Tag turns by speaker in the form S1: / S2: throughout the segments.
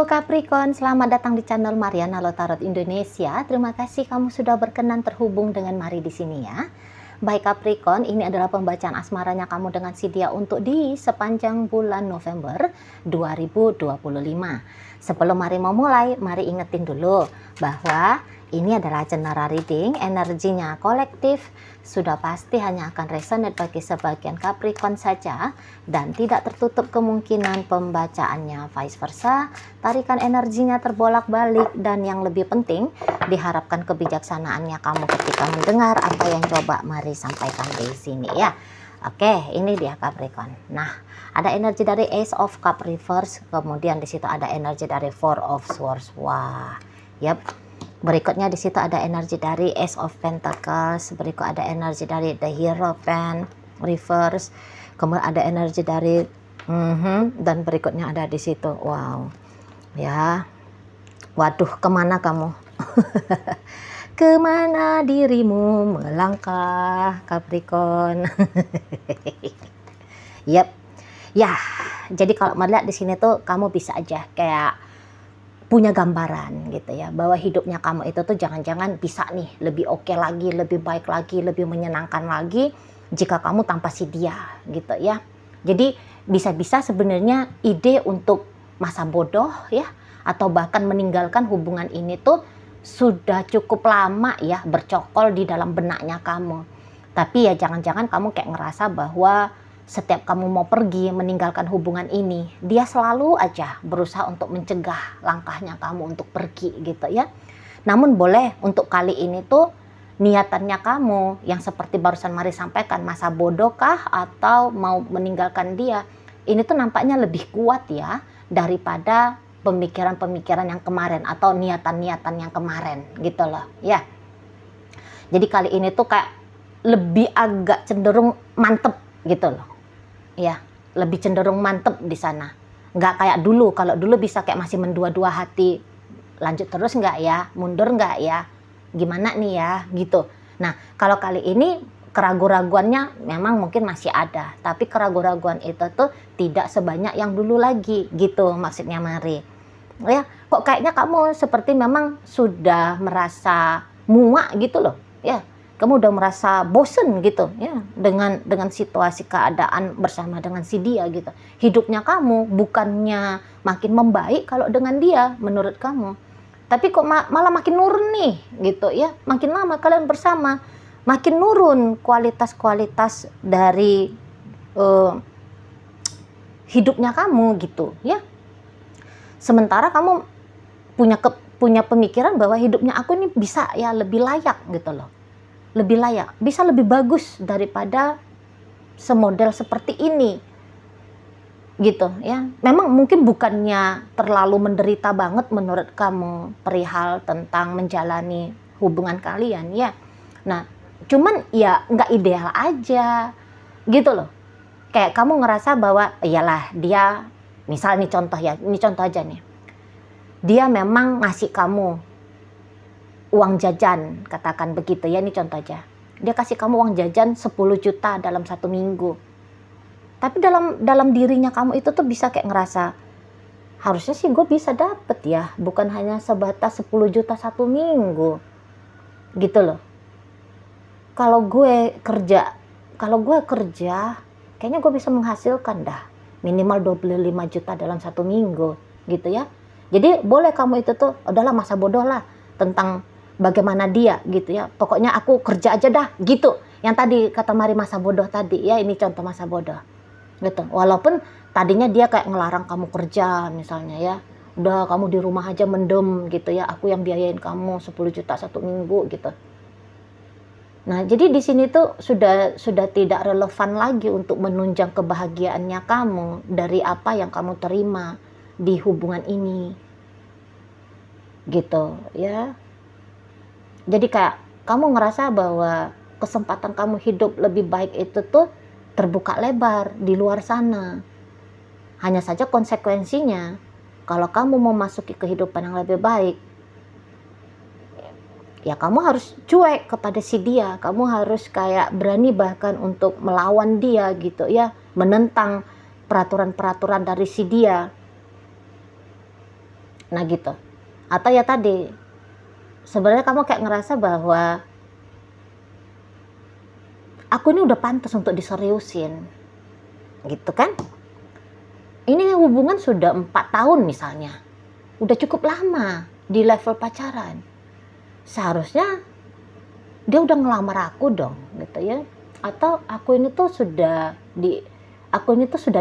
S1: Halo Capricorn, selamat datang di channel Mariana Lotarot Indonesia. Terima kasih kamu sudah berkenan terhubung dengan Mari di sini ya. Baik Capricorn, ini adalah pembacaan asmaranya kamu dengan si dia untuk di sepanjang bulan November 2025. Sebelum Mari mau mulai, Mari ingetin dulu bahwa ini adalah general reading, energinya kolektif, sudah pasti hanya akan resonate bagi sebagian Capricorn saja dan tidak tertutup kemungkinan pembacaannya vice versa, tarikan energinya terbolak-balik dan yang lebih penting diharapkan kebijaksanaannya kamu ketika mendengar apa yang coba Mari sampaikan di sini ya. Oke, ini dia Capricorn. Nah, ada energi dari Ace of Cup Reverse, kemudian di situ ada energi dari Four of Swords. Wah, yap. Berikutnya di situ ada energi dari Ace of Pentacles, berikut ada energi dari The Hierophant Reverse, kemudian ada energi dari dan berikutnya ada di situ. Wow, ya, waduh, kemana kamu? Kemana dirimu melangkah, Capricorn? Yap, ya. Jadi kalau melihat di sini tuh kamu bisa aja kayak punya gambaran gitu ya, bahwa hidupnya kamu itu tuh jangan-jangan bisa nih lebih oke lagi, lebih baik lagi, lebih menyenangkan lagi jika kamu tanpa si dia gitu ya. Jadi bisa-bisa sebenarnya ide untuk masa bodoh ya, atau bahkan meninggalkan hubungan ini tuh sudah cukup lama ya bercokol di dalam benaknya kamu. Tapi ya jangan-jangan kamu kayak ngerasa bahwa setiap kamu mau pergi meninggalkan hubungan ini, dia selalu aja berusaha untuk mencegah langkahnya kamu untuk pergi gitu ya. Namun boleh untuk kali ini tuh niatannya kamu yang seperti barusan Mari sampaikan, masa bodoh kah atau mau meninggalkan dia, ini tuh nampaknya lebih kuat ya daripada pemikiran-pemikiran yang kemarin atau niatan-niatan yang kemarin gitu loh ya. Jadi kali ini tuh kayak lebih agak cenderung mantep gitu loh ya, lebih cenderung mantep di sana. Nggak kayak dulu, kalau dulu bisa kayak masih mendua-dua hati, lanjut terus nggak ya, mundur nggak ya, gimana nih ya gitu. Nah kalau kali ini keraguan-raguannya memang mungkin masih ada, tapi keraguan-raguan itu tuh tidak sebanyak yang dulu lagi gitu maksudnya Mari ya. Kok kayaknya kamu seperti memang sudah merasa muak gitu loh ya, kamu udah merasa bosen gitu ya dengan situasi keadaan bersama dengan si dia gitu. Hidupnya kamu bukannya makin membaik kalau dengan dia menurut kamu, tapi kok malah makin nurun nih gitu ya. Makin lama kalian bersama makin nurun kualitas-kualitas dari hidupnya kamu gitu ya. Sementara kamu punya pemikiran bahwa hidupnya aku ini bisa ya lebih layak gitu loh, lebih layak, bisa lebih bagus daripada semodel seperti ini gitu ya. Memang mungkin bukannya terlalu menderita banget menurut kamu perihal tentang menjalani hubungan kalian ya. Nah cuman ya nggak ideal aja gitu loh. Kayak kamu ngerasa bahwa iyalah dia, misal nih contoh ya, ini contoh aja nih, dia memang ngasih kamu uang jajan, katakan begitu ya, ini contoh aja. Dia kasih kamu uang jajan 10 juta dalam 1 minggu. Tapi dalam dirinya kamu itu tuh bisa kayak ngerasa, harusnya sih gue bisa dapet ya, bukan hanya sebatas 10 juta 1 minggu. Gitu loh. Kalau gue kerja, kayaknya gue bisa menghasilkan dah minimal 25 juta dalam 1 minggu gitu ya. Jadi boleh kamu itu tuh, udahlah masa bodoh lah tentang bagaimana dia gitu ya, pokoknya aku kerja aja dah gitu. Yang tadi kata Mari masa bodoh tadi ya, ini contoh masa bodoh gitu. Walaupun tadinya dia kayak ngelarang kamu kerja misalnya ya, udah kamu di rumah aja mendem gitu ya, aku yang biayain kamu 10 juta 1 minggu gitu. Nah jadi di sini tuh sudah tidak relevan lagi untuk menunjang kebahagiaannya kamu dari apa yang kamu terima di hubungan ini gitu ya. Jadi kayak kamu ngerasa bahwa kesempatan kamu hidup lebih baik itu tuh terbuka lebar di luar sana. Hanya saja konsekuensinya, kalau kamu mau masuki kehidupan yang lebih baik, ya kamu harus cuek kepada si dia. Kamu harus kayak berani bahkan untuk melawan dia gitu ya, menentang peraturan-peraturan dari si dia. Nah gitu. Atau ya tadi, sebenarnya kamu kayak ngerasa bahwa aku ini udah pantas untuk diseriusin, gitu kan? Ini hubungan sudah 4 tahun misalnya, udah cukup lama di level pacaran. Seharusnya dia udah ngelamar aku dong, gitu ya. Atau aku ini tuh sudah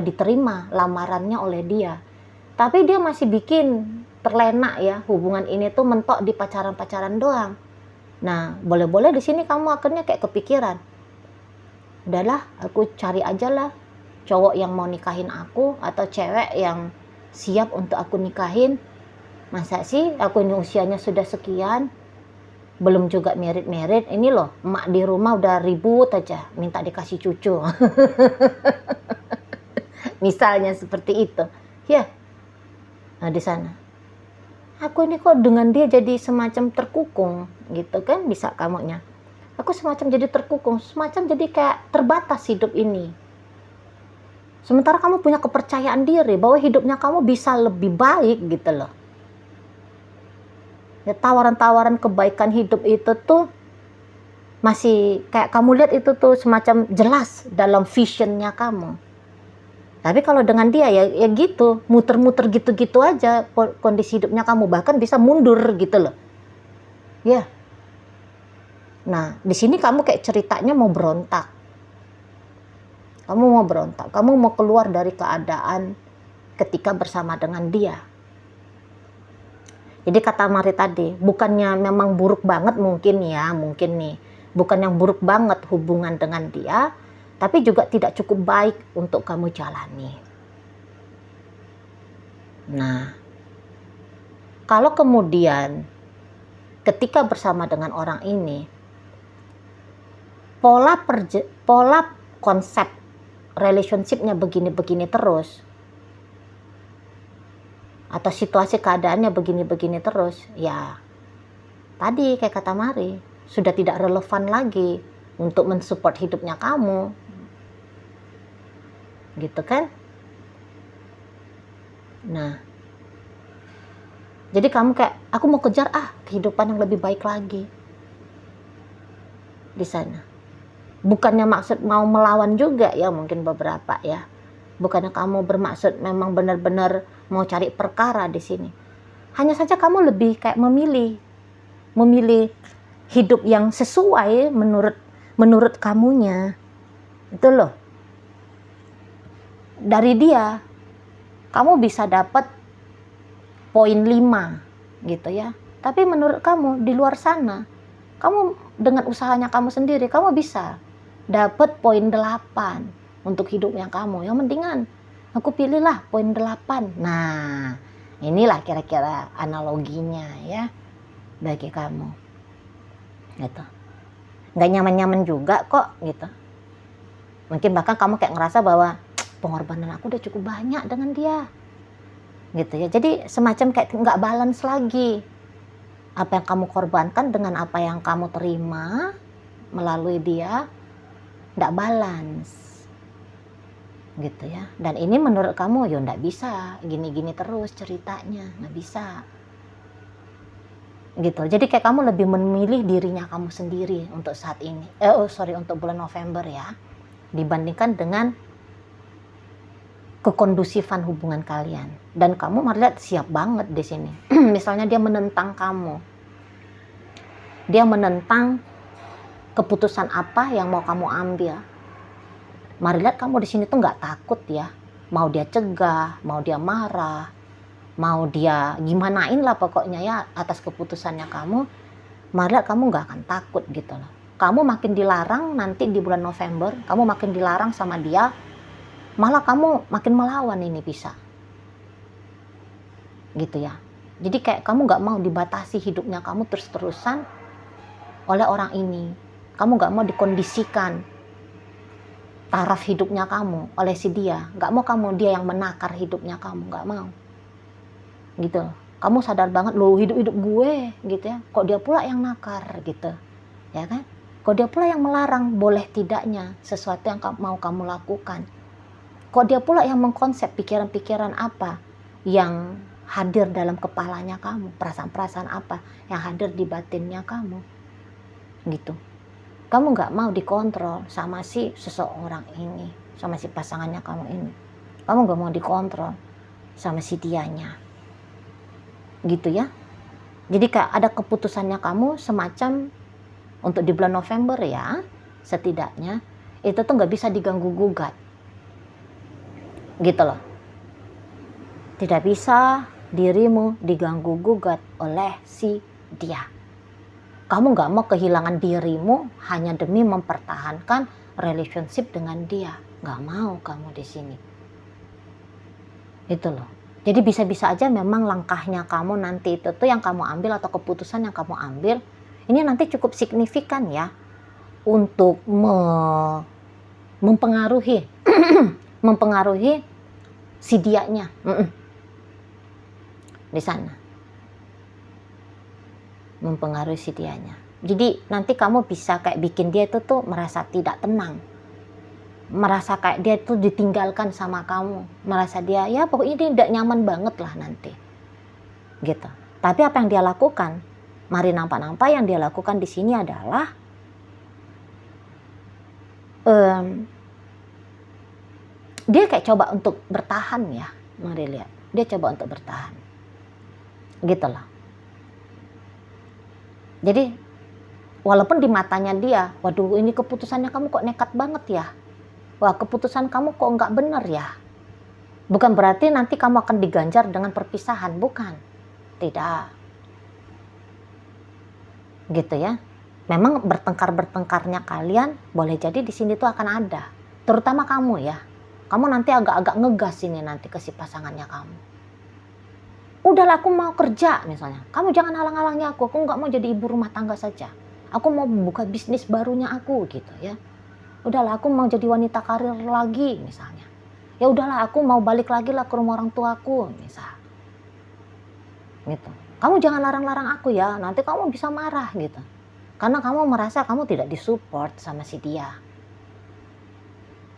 S1: diterima lamarannya oleh dia. Tapi dia masih bikin terlena ya, hubungan ini tuh mentok di pacaran-pacaran doang. Nah, boleh-boleh di sini kamu akhirnya kayak kepikiran, udahlah aku cari aja lah cowok yang mau nikahin aku atau cewek yang siap untuk aku nikahin. Masa sih aku ini usianya sudah sekian, belum juga merit, ini loh emak di rumah udah ribut aja minta dikasih cucu. Misalnya seperti itu ya. Nah di sana aku ini kok dengan dia jadi semacam terkukung gitu kan, bisa kamunya. Aku semacam jadi terkukung, semacam jadi kayak terbatas hidup ini. Sementara kamu punya kepercayaan diri bahwa hidupnya kamu bisa lebih baik gitu loh. Ya, tawaran-tawaran kebaikan hidup itu tuh masih kayak kamu lihat itu tuh semacam jelas dalam visionnya kamu. Tapi kalau dengan dia ya gitu, muter-muter gitu-gitu aja kondisi hidupnya kamu, bahkan bisa mundur gitu loh. Ya. Nah, di sini kamu kayak ceritanya mau berontak. Kamu mau berontak, kamu mau keluar dari keadaan ketika bersama dengan dia. Jadi kata Mari tadi, bukannya memang buruk banget mungkin nih. Bukan yang buruk banget hubungan dengan dia, tapi juga tidak cukup baik untuk kamu jalani. Nah, kalau kemudian ketika bersama dengan orang ini, pola konsep relationship-nya begini-begini terus, atau situasi keadaannya begini-begini terus, ya tadi kayak kata Mari, sudah tidak relevan lagi untuk mensupport hidupnya kamu, gitu kan? Nah, jadi kamu kayak, aku mau kejar kehidupan yang lebih baik lagi di sana. Bukannya maksud mau melawan juga ya, mungkin beberapa ya. Bukannya kamu bermaksud memang benar-benar mau cari perkara di sini. Hanya saja kamu lebih kayak memilih hidup yang sesuai menurut kamunya. Itu loh. Dari dia kamu bisa dapat poin 5 gitu ya. Tapi menurut kamu di luar sana, kamu dengan usahanya kamu sendiri, kamu bisa dapat poin 8 untuk hidupnya kamu. Yang mendingan aku pilihlah poin 8. Nah, inilah kira-kira analoginya ya bagi kamu. Gitu. Nggak nyaman-nyaman juga kok gitu. Mungkin bahkan kamu kayak ngerasa bahwa pengorbanan aku udah cukup banyak dengan dia. Gitu ya. Jadi semacam kayak nggak balance lagi. Apa yang kamu korbankan dengan apa yang kamu terima melalui dia, nggak balance gitu ya. Dan ini menurut kamu ya nggak bisa gini-gini terus ceritanya, nggak bisa gitu. Jadi kayak kamu lebih memilih dirinya kamu sendiri untuk saat ini, untuk bulan November ya, dibandingkan dengan kekondusifan hubungan kalian. Dan kamu melihat siap banget di sini. Misalnya dia menentang kamu, dia menentang keputusan apa yang mau kamu ambil. Mari lihat kamu di sini tuh nggak takut ya. Mau dia cegah, mau dia marah, mau dia gimanain lah pokoknya ya atas keputusannya kamu. Mari lihat kamu nggak akan takut gitu loh. Kamu makin dilarang nanti di bulan November, kamu makin dilarang sama dia, malah kamu makin melawan ini bisa. Gitu ya. Jadi kayak kamu nggak mau dibatasi hidupnya kamu terus-terusan oleh orang ini. Kamu gak mau dikondisikan taraf hidupnya kamu oleh si dia. Gak mau dia yang menakar hidupnya kamu, gak mau. Gitu. Kamu sadar banget, loh hidup gue gitu ya. Kok dia pula yang nakar gitu. Ya kan? Kok dia pula yang melarang boleh tidaknya sesuatu yang mau kamu lakukan. Kok dia pula yang mengkonsep pikiran-pikiran apa yang hadir dalam kepalanya kamu, perasaan-perasaan apa yang hadir di batinnya kamu, gitu. Kamu nggak mau dikontrol sama si seseorang ini, sama si pasangannya kamu ini. Kamu nggak mau dikontrol sama si dianya, gitu ya. Jadi kayak ada keputusannya kamu semacam untuk di bulan November ya, setidaknya itu tuh nggak bisa diganggu gugat, gitu loh. Tidak bisa dirimu diganggu gugat oleh si dia. Kamu nggak mau kehilangan dirimu hanya demi mempertahankan relationship dengan dia. Nggak mau kamu di sini. Itu loh. Jadi bisa-bisa aja memang langkahnya kamu nanti itu tuh yang kamu ambil atau keputusan yang kamu ambil ini nanti cukup signifikan ya untuk mempengaruhi mempengaruhi si dianya di sana, mempengaruhi si dianya. Jadi nanti kamu bisa kayak bikin dia itu tuh merasa tidak tenang, merasa kayak dia tuh ditinggalkan sama kamu, merasa dia ya pokoknya dia tidak nyaman banget lah nanti, gitu. Tapi apa yang dia lakukan? Mari nampak-nampak yang dia lakukan di sini adalah dia kayak coba untuk bertahan ya. Mari lihat, dia coba untuk bertahan, gitu lah. Jadi walaupun di matanya dia, waduh ini keputusannya kamu kok nekat banget ya, wah keputusan kamu kok nggak benar ya. Bukan berarti nanti kamu akan diganjar dengan perpisahan, bukan, tidak, gitu ya. Memang bertengkarnya kalian boleh jadi di sini tuh akan ada, terutama kamu ya. Kamu nanti agak-agak ngegas ini nanti ke si pasangannya kamu. Udahlah aku mau kerja misalnya, kamu jangan halang-halangi aku nggak mau jadi ibu rumah tangga saja. Aku mau buka bisnis barunya aku gitu ya. Udahlah aku mau jadi wanita karir lagi misalnya. Ya udahlah aku mau balik lagi lah ke rumah orang tuaku misal. Gitu. Kamu jangan larang-larang aku ya, nanti kamu bisa marah gitu. Karena kamu merasa kamu tidak disupport sama si dia.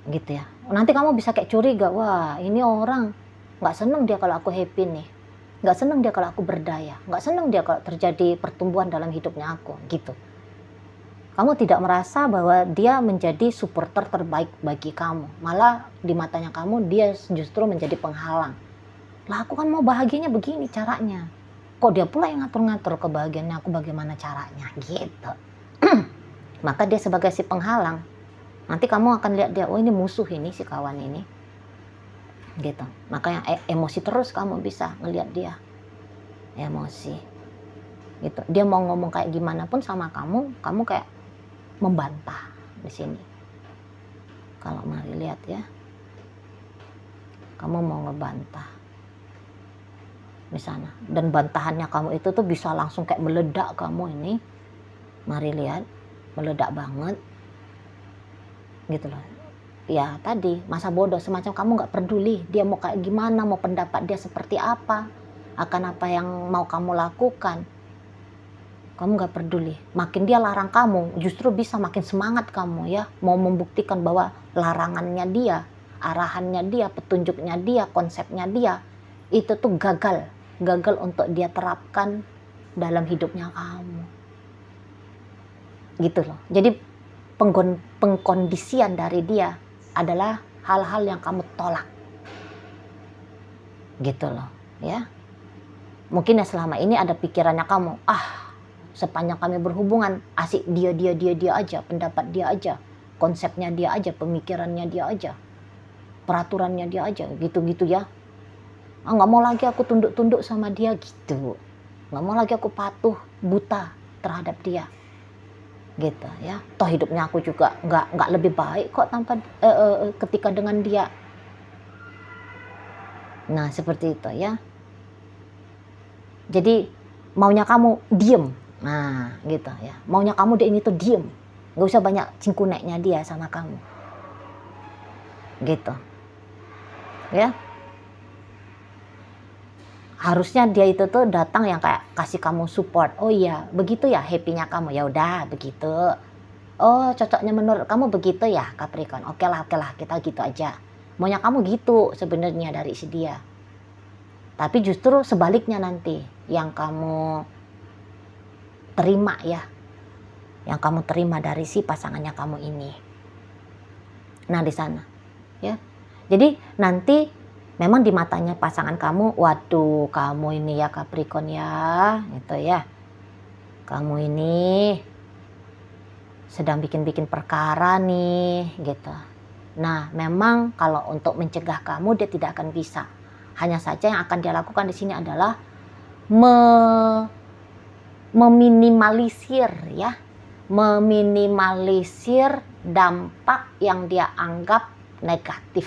S1: Gitu ya. Nanti kamu bisa kayak curiga, wah ini orang nggak seneng dia kalau aku happy nih. Nggak seneng dia kalau aku berdaya. Nggak seneng dia kalau terjadi pertumbuhan dalam hidupnya aku. Gitu. Kamu tidak merasa bahwa dia menjadi supporter terbaik bagi kamu. Malah di matanya kamu dia justru menjadi penghalang. Lah aku kan mau bahagianya begini caranya. Kok dia pula yang ngatur-ngatur kebahagiaannya aku bagaimana caranya. Gitu. Maka dia sebagai si penghalang. Nanti kamu akan lihat dia, oh ini musuh ini si kawan ini. Gitu. Makanya emosi terus kamu bisa ngelihat dia. Emosi. Gitu. Dia mau ngomong kayak gimana pun sama kamu kayak membantah di sini. Kalau mari lihat ya. Kamu mau ngebantah. Di sana. Dan bantahannya kamu itu tuh bisa langsung kayak meledak kamu ini. Mari lihat, meledak banget. Gitu loh. Ya tadi masa bodoh, semacam kamu nggak peduli dia mau kayak gimana, mau pendapat dia seperti apa, akan apa yang mau kamu lakukan, kamu nggak peduli. Makin dia larang kamu, justru bisa makin semangat kamu ya, mau membuktikan bahwa larangannya dia, arahannya dia, petunjuknya dia, konsepnya dia itu tuh gagal untuk dia terapkan dalam hidupnya kamu, gitu loh. Jadi pengkondisian dari dia adalah hal-hal yang kamu tolak, gitu loh ya. Mungkin ya selama ini ada pikirannya kamu, sepanjang kami berhubungan asik dia aja, pendapat dia aja, konsepnya dia aja, pemikirannya dia aja, peraturannya dia aja, gitu-gitu ya. Nggak mau lagi aku tunduk-tunduk sama dia gitu, nggak mau lagi aku patuh buta terhadap dia. Gitu ya, toh hidupnya aku juga nggak lebih baik kok tanpa ketika dengan dia. Nah seperti itu ya. Jadi maunya kamu diem, nah gitu ya. Maunya kamu dia ini tuh diem, nggak usah banyak cingkuneknya dia sama kamu. Gitu, ya. Harusnya dia itu tuh datang yang kayak kasih kamu support. Oh iya, begitu ya happy-nya kamu. Ya udah, begitu. Oh, cocoknya menurut kamu begitu ya, Capricorn. Oke lah, kita gitu aja. Maunya kamu gitu sebenarnya dari si dia. Tapi justru sebaliknya nanti yang kamu terima ya, yang kamu terima dari si pasangannya kamu ini. Nah di sana ya. Jadi nanti memang di matanya pasangan kamu, waduh kamu ini ya Capricorn ya, gitu ya. Kamu ini sedang bikin-bikin perkara nih, gitu. Nah, memang kalau untuk mencegah kamu dia tidak akan bisa. Hanya saja yang akan dia lakukan di sini adalah meminimalisir ya, meminimalisir dampak yang dia anggap negatif.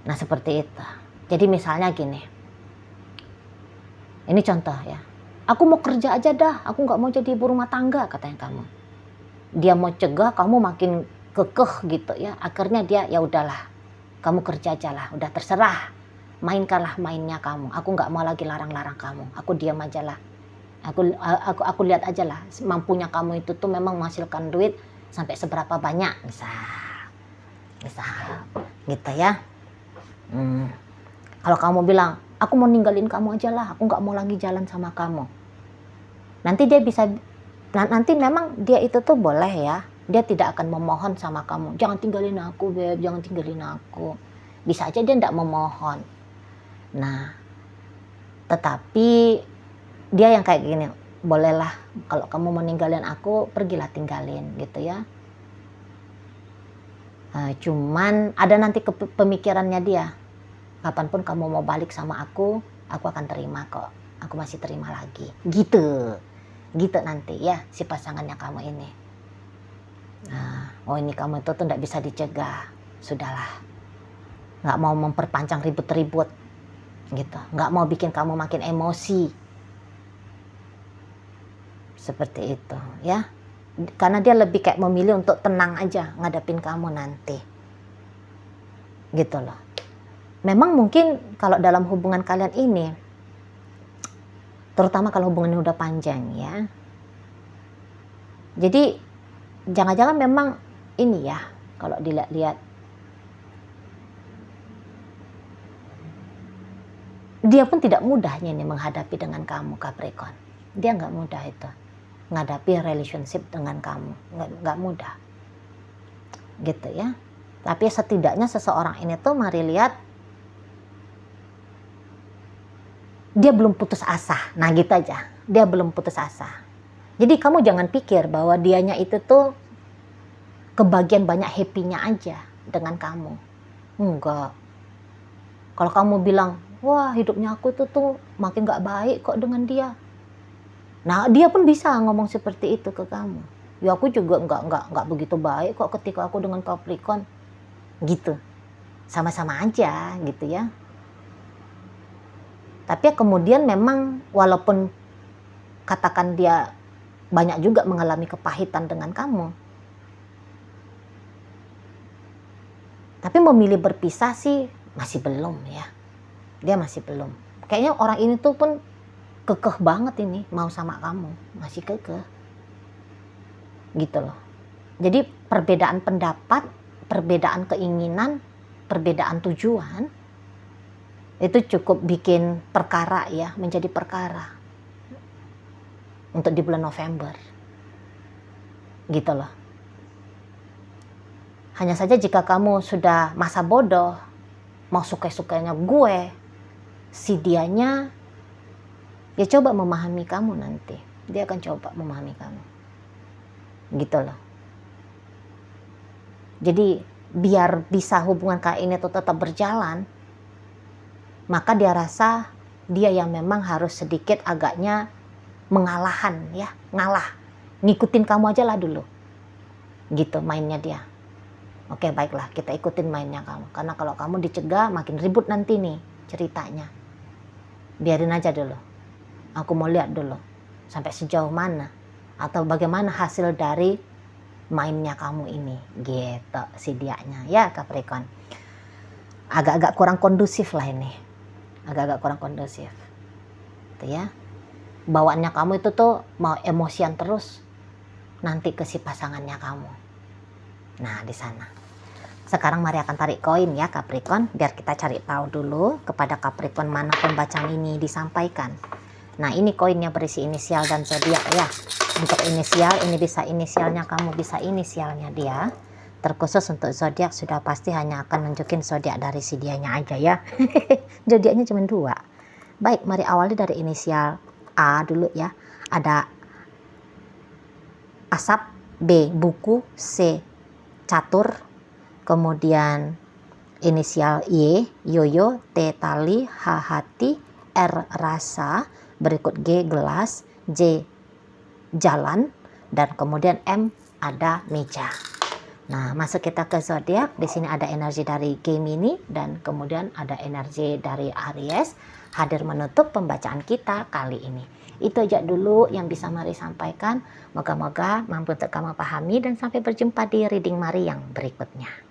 S1: Nah, seperti itu. Jadi misalnya gini. Ini contoh ya. Aku mau kerja aja dah, aku nggak mau jadi ibu rumah tangga, katanya kamu. Dia mau cegah, kamu makin kekeh gitu ya. Akhirnya dia ya udahlah, kamu kerja aja lah, udah terserah, mainkanlah mainnya kamu. Aku nggak mau lagi larang-larang kamu, aku diam aja lah. Aku lihat aja lah, mampunya kamu itu tuh memang menghasilkan duit sampai seberapa banyak, misal gitu ya. Kalau kamu bilang, aku mau ninggalin kamu aja lah, aku nggak mau lagi jalan sama kamu. Nanti dia bisa, nanti memang dia itu tuh boleh ya, dia tidak akan memohon sama kamu, jangan tinggalin aku beb, jangan tinggalin aku. Bisa aja dia tidak memohon. Nah, tetapi dia yang kayak gini, bolehlah kalau kamu mau ninggalin aku, pergilah tinggalin gitu ya. Cuman ada nanti pemikirannya dia, kapanpun kamu mau balik sama aku akan terima kok, aku masih terima lagi, gitu nanti ya si pasangannya kamu ini. Oh ini kamu itu tuh tidak bisa dicegah, sudahlah, nggak mau memperpanjang ribut-ribut gitu, nggak mau bikin kamu makin emosi, seperti itu ya. Karena dia lebih kayak memilih untuk tenang aja ngadepin kamu nanti, gitu loh. Memang mungkin kalau dalam hubungan kalian ini, terutama kalau hubungannya udah panjang ya, jadi jangan-jangan memang ini ya, kalau dilihat-lihat dia pun tidak mudahnya nih menghadapi dengan kamu Capricorn. Dia nggak mudah itu menghadapi relationship dengan kamu, nggak mudah gitu ya. Tapi setidaknya seseorang ini tuh mari lihat, dia belum putus asa. Nah gitu aja, dia belum putus asa. Jadi kamu jangan pikir bahwa dianya itu tuh kebagian banyak happy-nya aja dengan kamu. Enggak. Kalau kamu bilang, wah hidupnya aku tuh makin gak baik kok dengan dia. Nah dia pun bisa ngomong seperti itu ke kamu. Ya aku juga nggak begitu baik kok ketika aku dengan Capricorn. Gitu. Sama-sama aja gitu ya. Tapi kemudian memang walaupun katakan dia banyak juga mengalami kepahitan dengan kamu, tapi memilih berpisah sih masih belum ya. Dia masih belum. Kayaknya orang ini tuh pun kekeh banget ini mau sama kamu, masih kekeh. Gitu loh. Jadi perbedaan pendapat, perbedaan keinginan, perbedaan tujuan itu cukup bikin perkara ya, menjadi perkara untuk di bulan November. Gitu loh. Hanya saja jika kamu sudah masa bodoh, mau suka-sukanya gue, si dianya ya coba memahami kamu nanti. Dia akan coba memahami kamu. Gitu loh. Jadi biar bisa hubungan kayak ini tuh tetap berjalan, maka dia rasa dia yang memang harus sedikit agaknya mengalahan ya, ngalah. Ngikutin kamu aja lah dulu. Gitu mainnya dia. Oke baiklah, kita ikutin mainnya kamu. Karena kalau kamu dicegah makin ribut nanti nih ceritanya. Biarin aja dulu. Aku mau lihat dulu sampai sejauh mana atau bagaimana hasil dari mainnya kamu ini. Gitu si dianya ya Capricorn. Agak-agak kurang kondusif lah ini. Agak-agak kurang kondusif. Gitu ya. Bawaannya kamu itu tuh mau emosian terus nanti ke si pasangannya kamu. Nah, di sana. Sekarang Mari akan tarik koin ya Capricorn, biar kita cari tahu dulu kepada Capricorn mana pembacaan ini disampaikan. Nah, ini koinnya berisi inisial dan zodiak ya. Untuk inisial, ini bisa inisialnya kamu, bisa inisialnya dia. Terkhusus untuk zodiak sudah pasti hanya akan nunjukin zodiak dari si dianya aja ya. Zodiaknya cuma 2. Baik, mari awali dari inisial A dulu ya. Ada asap, B buku, C catur, kemudian inisial Y yoyo, T tali, H hati, R rasa, berikut G gelas, J jalan, dan kemudian M ada meja. Nah, masuk kita ke zodiak. Di sini ada energi dari Gemini dan kemudian ada energi dari Aries hadir menutup pembacaan kita kali ini. Itu aja dulu yang bisa Mari sampaikan. Moga-moga mampu untuk kamu pahami dan sampai berjumpa di reading Mari yang berikutnya.